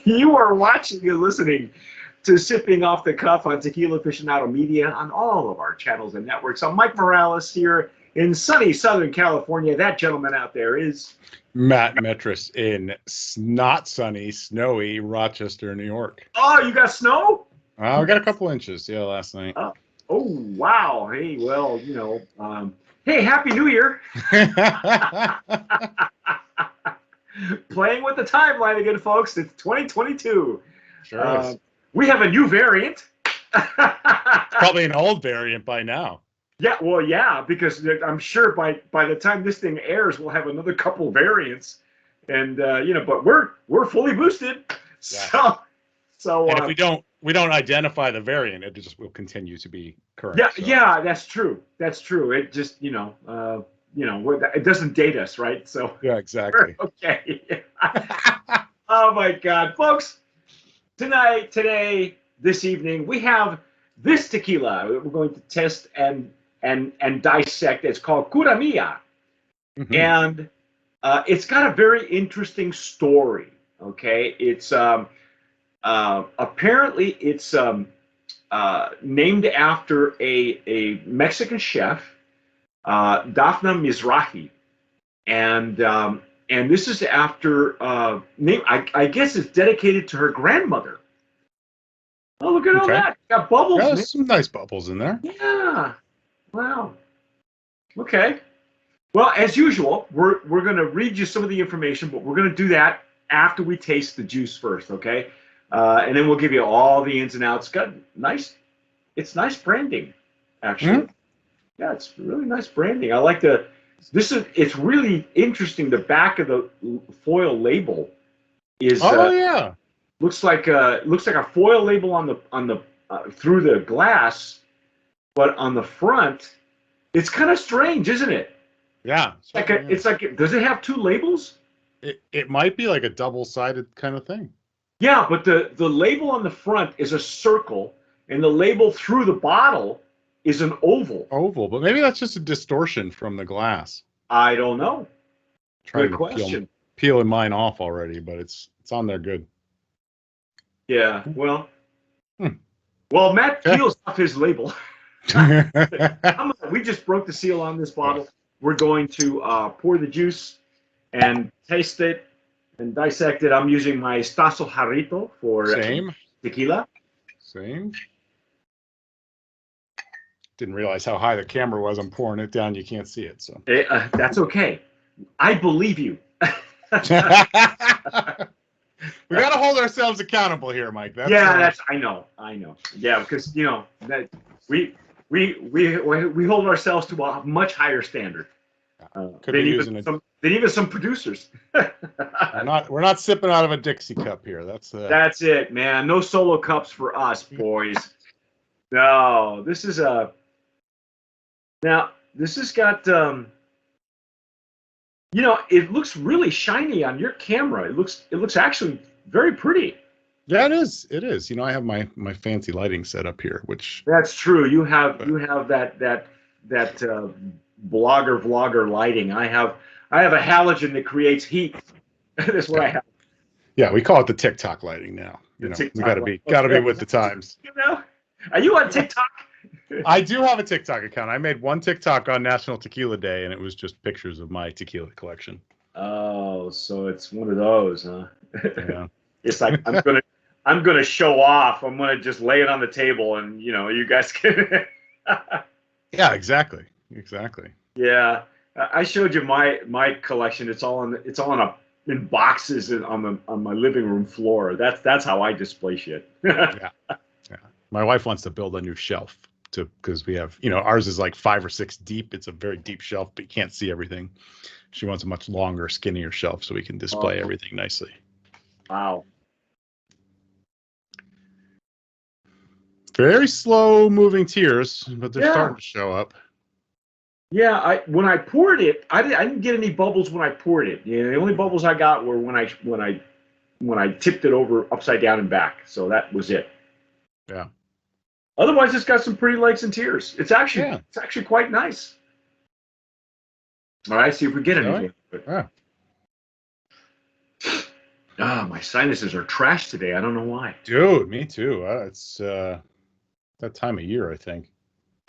You are watching and listening to Sipping Off the Cuff on Tequila Aficionado Media on all of our channels and networks. I'm Mike Morales here in sunny Southern California. That gentleman out there is Matt Metris in not sunny, snowy Rochester, New York. Oh, you got snow? We got a couple inches, last night. Oh, wow. Hey, well, hey, Happy New Year. Playing with the timeline again, folks. It's 2022. Sure is. We have a new variant. Probably an old variant by now. Yeah, well, yeah, because I'm sure by the time this thing airs, we'll have another couple variants, and but we're fully boosted. Yeah. So and if we don't identify the variant, it just will continue to be current. Yeah, so. yeah, that's true. That's true. It just it doesn't date us, right? So yeah, exactly. Okay. Oh my God, folks! Today, this evening, we have this tequila we're going to test and dissect. It's called Curamia, and it's got a very interesting story. Okay, it's apparently it's named after a Mexican chef, Daphne Mizrahi, and this is after I guess it's dedicated to her grandmother. Oh, look at all that! Got bubbles. Yeah, there's some nice bubbles in there. Yeah. Wow. Okay. Well, as usual, we're going to read you some of the information, but we're going to do that after we taste the juice first, okay? And then we'll give you all the ins and outs. It's nice branding, actually. Yeah, it's really nice branding. I like it's really interesting. The back of the foil label is looks like a foil label on the through the glass, but on the front, it's kind of strange, isn't it? Yeah. It's like does it have two labels? It might be like a double-sided kind of thing. Yeah, but the label on the front is a circle, and the label through the bottle is an oval. But maybe that's just a distortion from the glass. I don't know. Good question. Peeling mine off already, but it's on there good. Yeah, well. Well, Matt peels off his label. We just broke the seal on this bottle. We're going to pour the juice and taste it and dissect it. I'm using my Stasso Jarrito for tequila. Same. Didn't realize how high the camera was. I'm pouring it down. You can't see it, so that's okay. I believe you. We got to hold ourselves accountable here, Mike. I know. Yeah, because that we hold ourselves to a much higher standard than even some producers. We're not sipping out of a Dixie cup here. That's it, man. No solo cups for us, boys. No, this is this has got it looks really shiny on your camera. It looks actually very pretty. Yeah, it is. It is. I have my fancy lighting set up here, which that's true. You have that vlogger lighting. I have a halogen that creates heat. That's what I have. Yeah, we call it the TikTok lighting now. We gotta be with the times. Are you on TikTok? I do have a TikTok account. I made one TikTok on National Tequila Day, and it was just pictures of my tequila collection. Oh, so it's one of those, huh? Yeah. It's like I'm gonna show off. I'm gonna just lay it on the table, and you guys can. Yeah, exactly. Yeah, I showed you my collection. It's all in boxes on my living room floor. That's how I display shit. Yeah. My wife wants to build a new shelf because we have, ours is like 5 or 6 deep. It's a very deep shelf, but you can't see everything. She wants a much longer, skinnier shelf so we can display everything nicely. Wow. Very slow moving tears, but they're starting to show up. Yeah, when I poured it, I didn't get any bubbles when I poured it. The only bubbles I got were when I tipped it over upside down and back. So that was it. Yeah. Otherwise, it's got some pretty legs and tears. It's actually quite nice. All right, see if we get anything. Yeah. Ah, my sinuses are trash today. I don't know why. Dude, me too. It's that time of year, I think.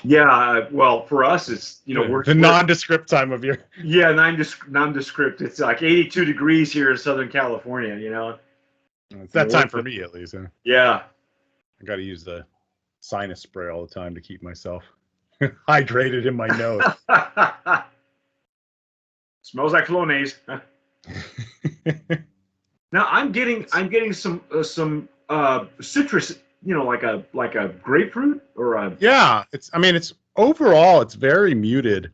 Yeah, well, for us, it's The nondescript time of year. yeah, nondescript. It's like 82 degrees here in Southern California. It's that time for me, at least. Yeah. I got to use the sinus spray all the time to keep myself hydrated in my nose. Smells like Flonase. Now I'm getting some citrus, like a grapefruit or a. Yeah, it's overall it's very muted.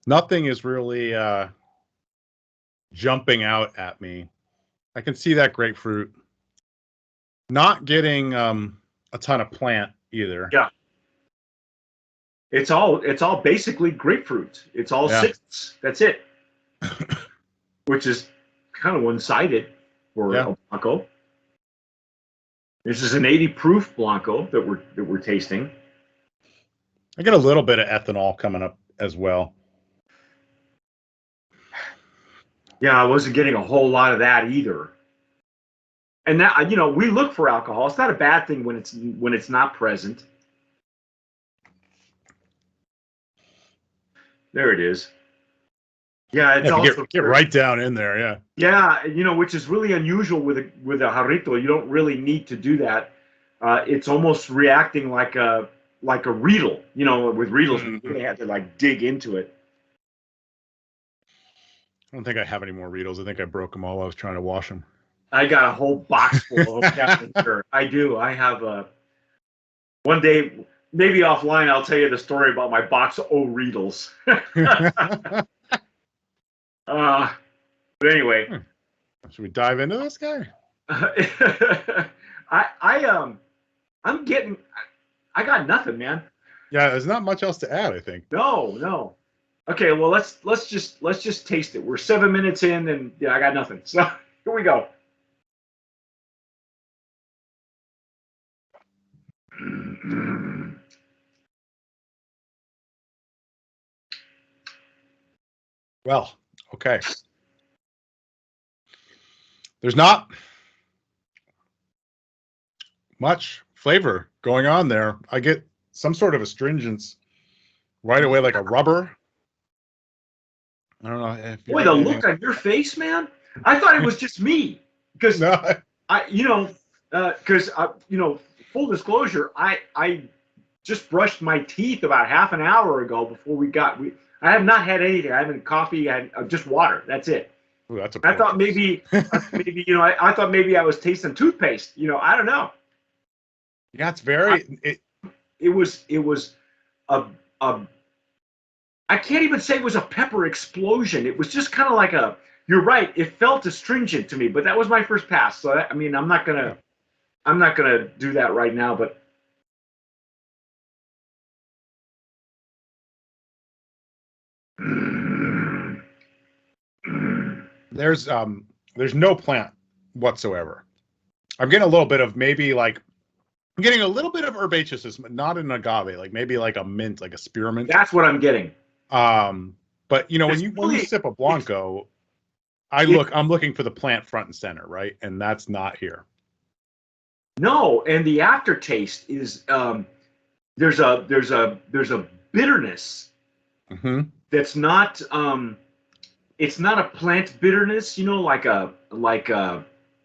Nothing is really jumping out at me. I can see that grapefruit. Not getting a ton of plant either. Yeah. It's all basically grapefruit. It's all citrus. That's it. Which is kind of one-sided for a Blanco. This is an 80 proof Blanco that we're tasting. I get a little bit of ethanol coming up as well. Yeah, I wasn't getting a whole lot of that either. And that, we look for alcohol. It's not a bad thing when it's not present. There it is. Yeah, it's also get right down in there. Yeah. Yeah, which is really unusual with a jarrito. You don't really need to do that. It's almost reacting like a Riedel. With Riedels, we really had to like dig into it. I don't think I have any more Riedels. I think I broke them all. I was trying to wash them. I got a whole box full of them. Sure, I do. I have one day, maybe offline, I'll tell you the story about my box of Riedels. But anyway, should we dive into this guy? I got nothing, man. Yeah, there's not much else to add, I think. No. Okay, well let's just taste it. We're 7 minutes in, and yeah, I got nothing. So here we go. Well, okay. There's not much flavor going on there. I get some sort of astringence right away, like a rubber. I don't know. Boy, the look on your face, man. I thought it was just me because full disclosure, I just brushed my teeth about half an hour ago before I have not had anything. I haven't coffee. I had just water. That's it. Ooh, I thought maybe I thought maybe I was tasting toothpaste. I don't know. Yeah, it's very. It was a I can't even say it was a pepper explosion. It was just kind of like you're right. It felt astringent to me, but that was my first pass. So I'm not gonna do that right now. But there's no plant whatsoever. I'm getting a little bit of I'm getting a little bit of herbaceousness, but not an agave, like maybe like a mint, like a spearmint. That's what I'm getting. But when you sip a Blanco, I'm looking for the plant front and center, right? And that's not here. No, and the aftertaste is there's a bitterness that's not it's not a plant bitterness, like a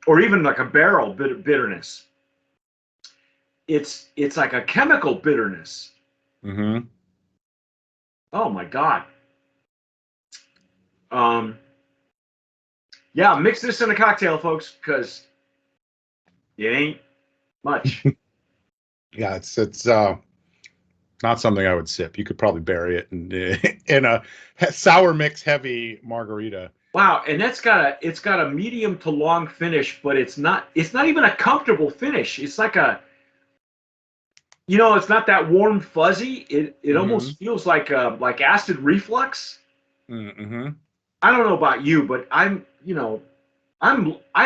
or even like a barrel bitterness. It's like a chemical bitterness. Mm-hmm. Oh my God. Yeah, mix this in a cocktail, folks, because it ain't much. Yeah, it's not something I would sip. You could probably bury it in a sour mix heavy margarita. Wow, and it's got a medium to long finish, but it's not even a comfortable finish. It's like it's not that warm fuzzy. It almost feels like acid reflux. Mm-hmm. I don't know about you, but I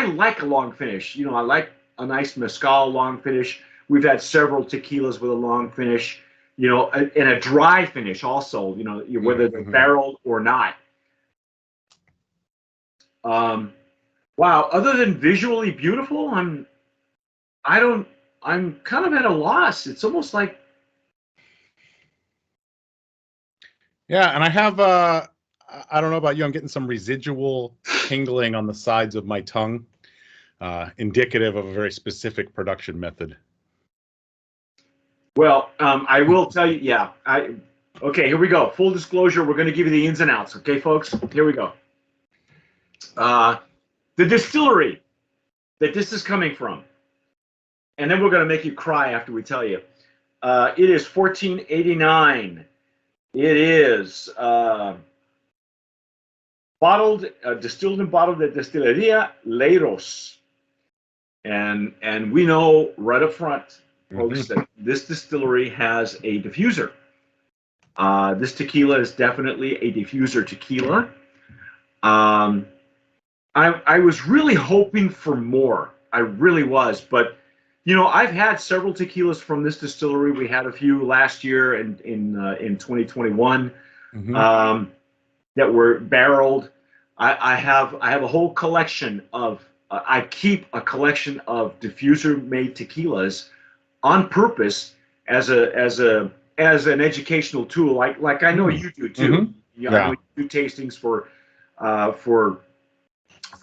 like a long finish. I like a nice mezcal long finish. We've had several tequilas with a long finish, and a dry finish also, whether they're barreled or not. Wow. Other than visually beautiful, I'm kind of at a loss. It's almost like, Yeah, and I have I don't know about you, I'm getting some residual tingling on the sides of my tongue, indicative of a very specific production method. well, I will tell you, yeah. Okay, here we go. Full disclosure, we're going to give you the ins and outs. Okay, folks? Here we go. Uh, the distillery that this is coming from, and then we're going to make you cry after we tell you. It is 1489. It is distilled and bottled at Destilería Leiros. And we know right up front, folks, that this distillery has a diffuser. This tequila is definitely a diffuser tequila. I was really hoping for more. I really was, but I've had several tequilas from this distillery. We had a few last year in 2021 that were barreled. I have a whole collection of. I keep a collection of diffuser-made tequilas on purpose as an educational tool. Like I know you do too. Yeah. I know you do tastings for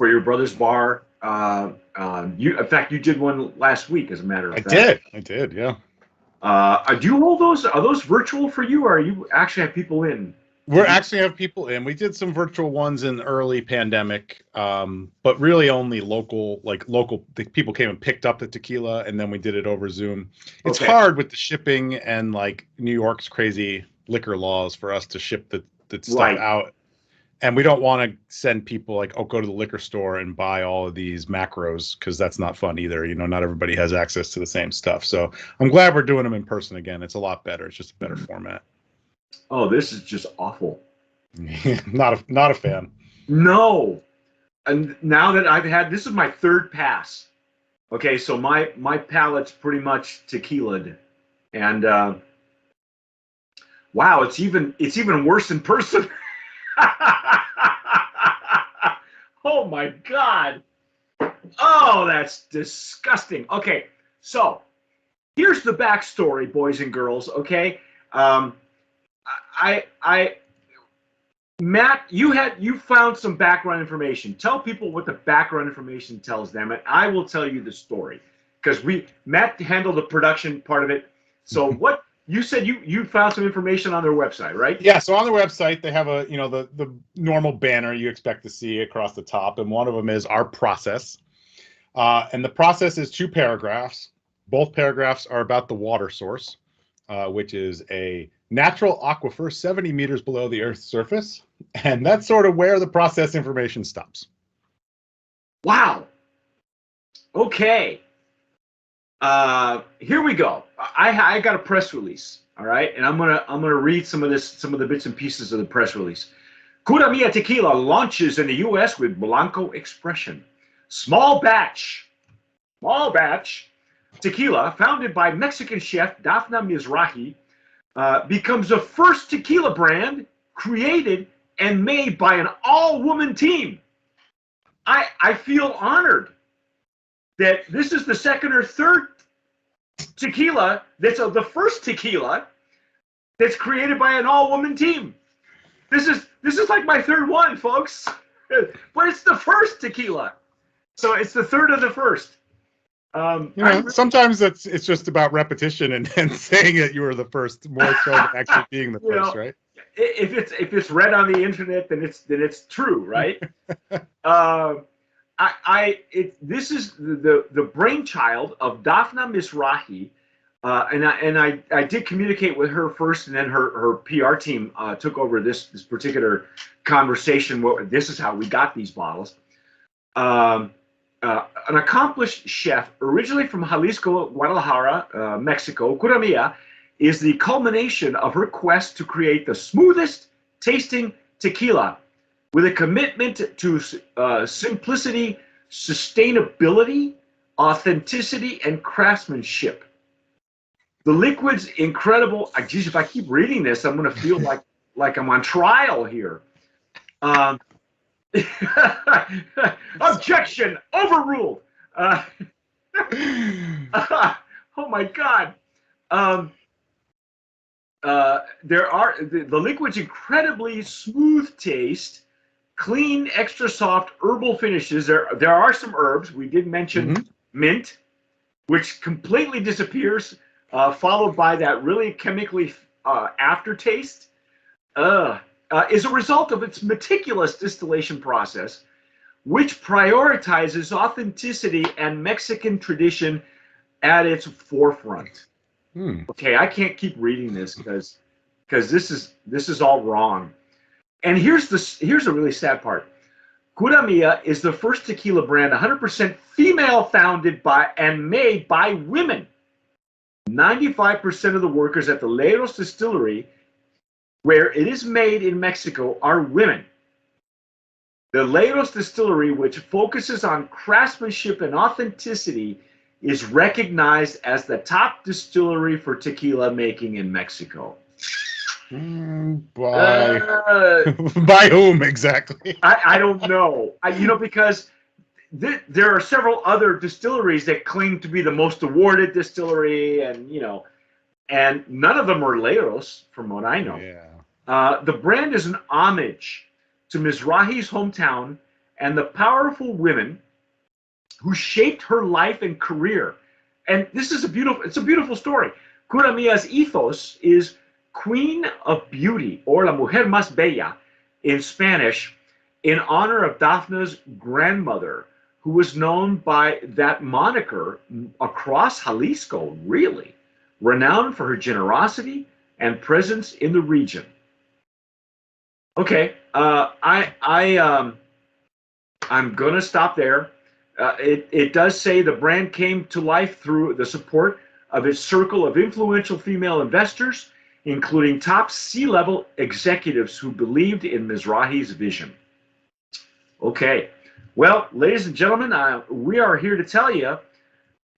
your brother's bar. In fact, you did one last week, as a matter of fact. I did, yeah. Do you hold those? Are those virtual for you, or are you actually have people in? We're actually have people in. We did some virtual ones in early pandemic, but really only local people came and picked up the tequila, and then we did it over Zoom. It's hard with the shipping and like New York's crazy liquor laws for us to ship the stuff out. And we don't want to send people like, oh, go to the liquor store and buy all of these macros, because that's not fun either. Not everybody has access to the same stuff. So I'm glad we're doing them in person again. It's a lot better. It's just a better format. Oh, this is just awful. Not a fan. No. And now that this is my third pass. Okay, so my palate's pretty much tequila'd. And wow, it's even worse in person. Oh my God. Oh, that's disgusting. Okay, so here's the backstory, boys and girls, okay? Matt, you found some background information. Tell people what the background information tells them, and I will tell you the story, because Matt handled the production part of it. So what you said, you found some information on their website, right? Yeah. So on their website, they have the normal banner you expect to see across the top, and one of them is our process, and the process is 2 paragraphs. Both paragraphs are about the water source, which is a natural aquifer 70 meters below the Earth's surface. And that's sort of where the process information stops. Wow. Okay. Here we go. I got a press release, all right, and I'm gonna read some of the bits and pieces of the press release. Curamia Tequila launches in the U.S. with Blanco expression. Small batch tequila, founded by Mexican chef Dafna Mizrahi, becomes the first tequila brand created and made by an all-woman team. I feel honored that this is the second or third tequila that's the first tequila that's created by an all-woman team. This is like my third one, folks, but it's the first tequila, so it's the third of the first. Sometimes it's just about repetition and saying that you were the first more so than actually being the first, right? If it's read on the internet, then it's true, right? This is the brainchild of Dafna Mizrahi, and I did communicate with her first, and then her PR team took over this particular conversation. This is how we got these bottles. An accomplished chef, originally from Jalisco, Guadalajara, Mexico, Curamia is the culmination of her quest to create the smoothest tasting tequila with a commitment to simplicity, sustainability, authenticity, and craftsmanship. The liquid's incredible. Geez, if I keep reading this, I'm going to feel like I'm on trial here. Objection! Overruled! Oh my God! Um, the liquid's incredibly smooth taste, clean, extra soft herbal finishes. There are some herbs. We did mention mint, which completely disappears, followed by that really chemically aftertaste. Is a result of its meticulous distillation process, which prioritizes authenticity and Mexican tradition at its forefront. Okay, I can't keep reading this because this is all wrong. And here's a really sad part. Curamia is the first tequila brand 100% female founded by and made by women. 95% of the workers at the Leros distillery, where it is made in Mexico, are women. The Leros distillery, which focuses on craftsmanship and authenticity, is recognized as the top distillery for tequila making in Mexico. By whom exactly? I don't know. Because there are several other distilleries that claim to be the most awarded distillery, and none of them are Leros, from what I know. Yeah. The brand is an homage to Mizrahi's hometown and the powerful women who shaped her life and career. And this is it's a beautiful story. Curamia's ethos is Queen of Beauty, or La Mujer Más Bella in Spanish, in honor of Dafna's grandmother, who was known by that moniker across Jalisco, really, renowned for her generosity and presence in the region. Okay, I'm gonna stop there. It does say the brand came to life through the support of its circle of influential female investors, including top C-level executives who believed in Mizrahi's vision. Okay, well, ladies and gentlemen, we are here to tell you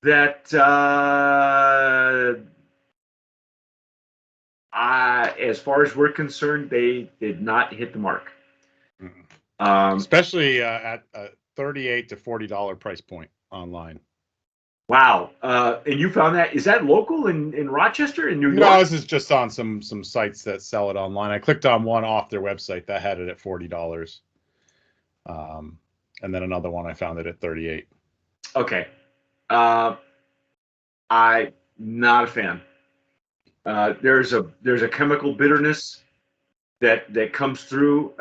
that as far as we're concerned, they did not hit the mark. Especially at a $38 to $40 price point online. Wow. And you found that? Is that local in Rochester, in New York? No, this is just on some sites that sell it online. I clicked on one off their website that had it at $40. And then another one, I found it at $38. Okay. I'm not a fan. There's a chemical bitterness that comes through.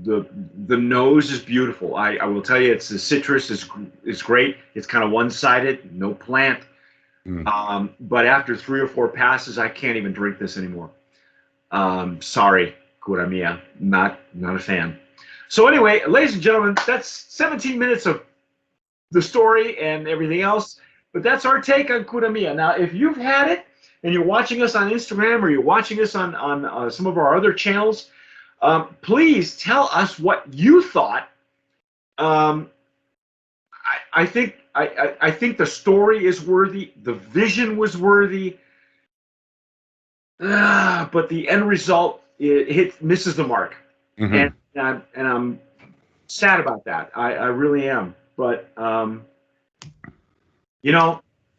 The nose is beautiful. I will tell you, the citrus is great. It's kind of one-sided, no plant. But after 3 or 4 passes, I can't even drink this anymore. Sorry, Curamia, not a fan. So anyway, ladies and gentlemen, that's 17 minutes of the story and everything else. But that's our take on Curamia. Now, if you've had it and you're watching us on Instagram or you're watching us on some of our other channels, please tell us what you thought. I think the story is worthy. The vision was worthy. But the end result, it misses the mark. And I'm sad about that. I really am. But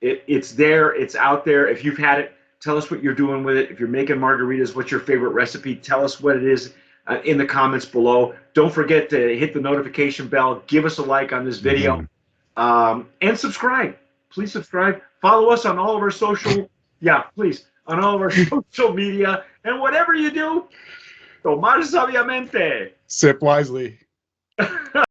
it's there. It's out there. If you've had it, tell us what you're doing with it. If you're making margaritas, what's your favorite recipe? Tell us what it is in the comments below. Don't forget to hit the notification bell. Give us a like on this video. And subscribe. Please subscribe. Follow us on all of our social. Yeah, please. On all of our social media. And whatever you do, tomar sabiamente. Sip wisely.